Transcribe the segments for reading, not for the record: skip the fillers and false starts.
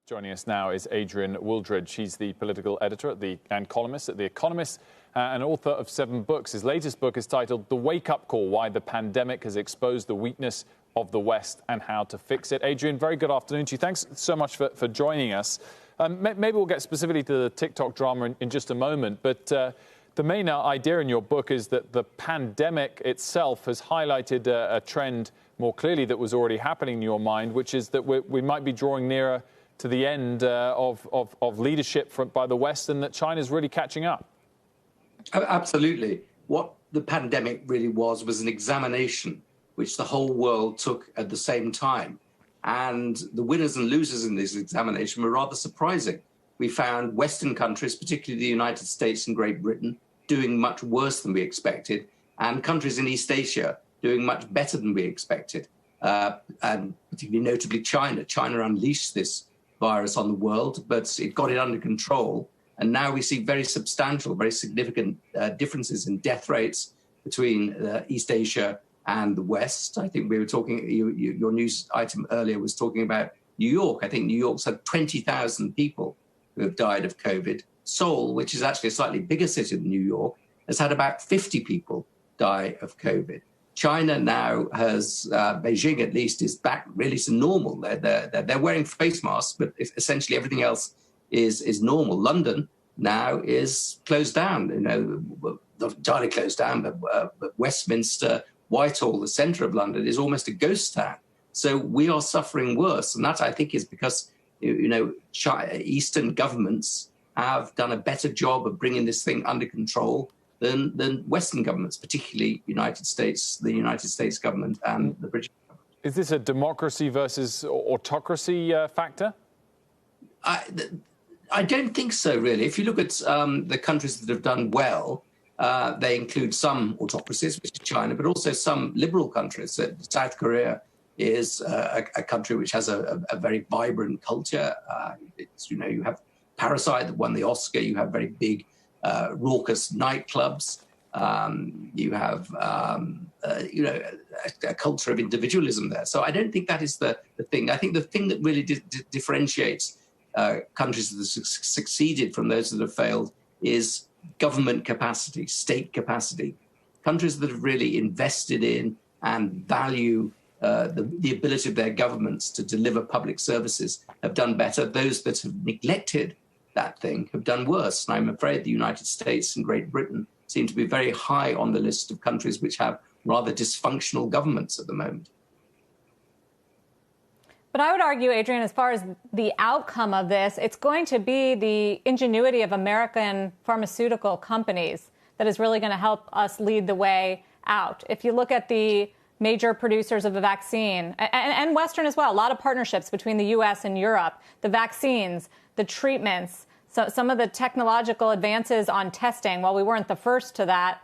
Joining us now is Adrian Wooldridge. She's the political editor and columnist at The Economist and author of 7 books. His latest book is titled The Wake-Up Call: Why the Pandemic Has Exposed the Weakness of the West and How to Fix It. Adrian, very good afternoon to you. Thanks so much for joining us. Maybe we'll get specifically to the TikTok drama in just a moment, but the main idea in your book is that the pandemic itself has highlighted a trend more clearly that was already happening in your mind, which is that we might be drawing nearer to the end of leadership by the West, and that China's really catching up. Absolutely. What the pandemic really was an examination which the whole world took at the same time. And the winners and losers in this examination were rather surprising. We found Western countries, particularly the United States and Great Britain, doing much worse than we expected, and countries in East Asia doing much better than we expected. And particularly notably China. China unleashed this virus on the world, but it got it under control. And now we see very substantial, very significant differences in death rates between East Asia and the West. I think we were talking, your news item earlier was talking about New York. I think New York's had 20,000 people who have died of COVID. Seoul, which is actually a slightly bigger city than New York, has had about 50 people die of COVID. China now has, Beijing at least, is back really to normal. They're wearing face masks, but essentially everything else is normal. London now is closed down, not entirely closed down, but Westminster, Whitehall, the centre of London, is almost a ghost town. So we are suffering worse. And that, I think, is because, Eastern governments have done a better job of bringing this thing under control than Western governments, particularly the United States government and the British government. Is this a democracy versus autocracy factor? I don't think so, really. If you look at the countries that have done well, they include some autocracies, which is China, but also some liberal countries. South Korea is a country which has a very vibrant culture. You have Parasite that won the Oscar. You have very big, raucous nightclubs. You have, a culture of individualism there. So I don't think that is the thing. I think the thing that really differentiates countries that have succeeded from those that have failed is government capacity, state capacity. Countries that have really invested in and value the ability of their governments to deliver public services have done better. Those that have neglected that thing have done worse. And I'm afraid the United States and Great Britain seem to be very high on the list of countries which have rather dysfunctional governments at the moment. But I would argue, Adrian, as far as the outcome of this, it's going to be the ingenuity of American pharmaceutical companies that is really going to help us lead the way out. If you look at the major producers of a vaccine, and Western as well, a lot of partnerships between the U.S. and Europe, the vaccines, the treatments, so some of the technological advances on testing, while we weren't the first to that,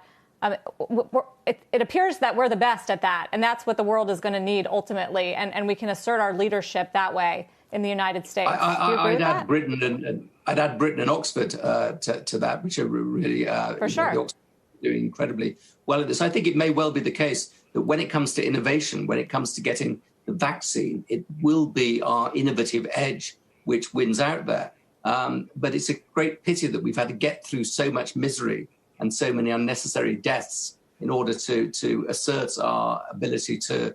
it appears that we're the best at that. And that's what the world is going to need ultimately. And we can assert our leadership that way in the United States. I'd add Britain and Oxford to that, which are really for sure doing incredibly well at this. I think it may well be the case that when it comes to innovation, when it comes to getting the vaccine, it will be our innovative edge which wins out there. But it's a great pity that we've had to get through so much misery and so many unnecessary deaths in order to assert our ability to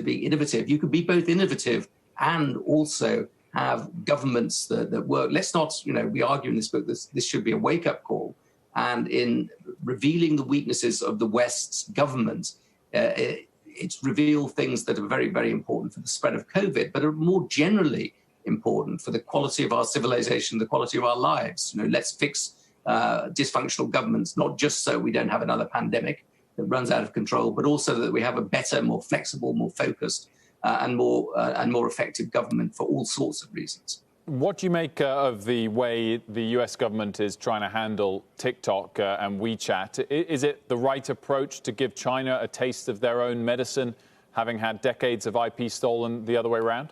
be innovative. You could be both innovative and also have governments that work. Let's not, we argue in this book, this should be a wake-up call. And in revealing the weaknesses of the West's government, it's revealed things that are very, very important for the spread of COVID, but are more generally important for the quality of our civilization, the quality of our lives. Let's fix dysfunctional governments, not just so we don't have another pandemic that runs out of control, but also that we have a better, more flexible, more focused, and more effective government for all sorts of reasons. What do you make of the way the US government is trying to handle TikTok and WeChat? Is it the right approach to give China a taste of their own medicine, having had decades of IP stolen the other way around?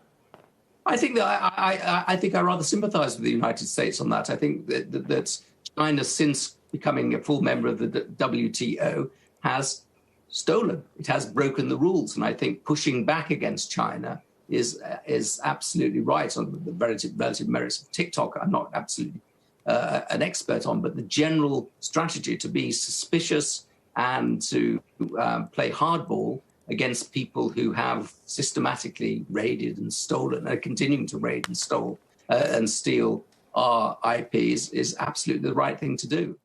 I think that I rather sympathise with the United States on that. I think that China, since becoming a full member of the WTO, has stolen. It has broken the rules. And I think pushing back against China is absolutely right on the relative merits of TikTok. I'm not absolutely an expert on, but the general strategy to be suspicious and to play hardball against people who have systematically raided and stolen, are continuing to raid and steal our IPs is absolutely the right thing to do.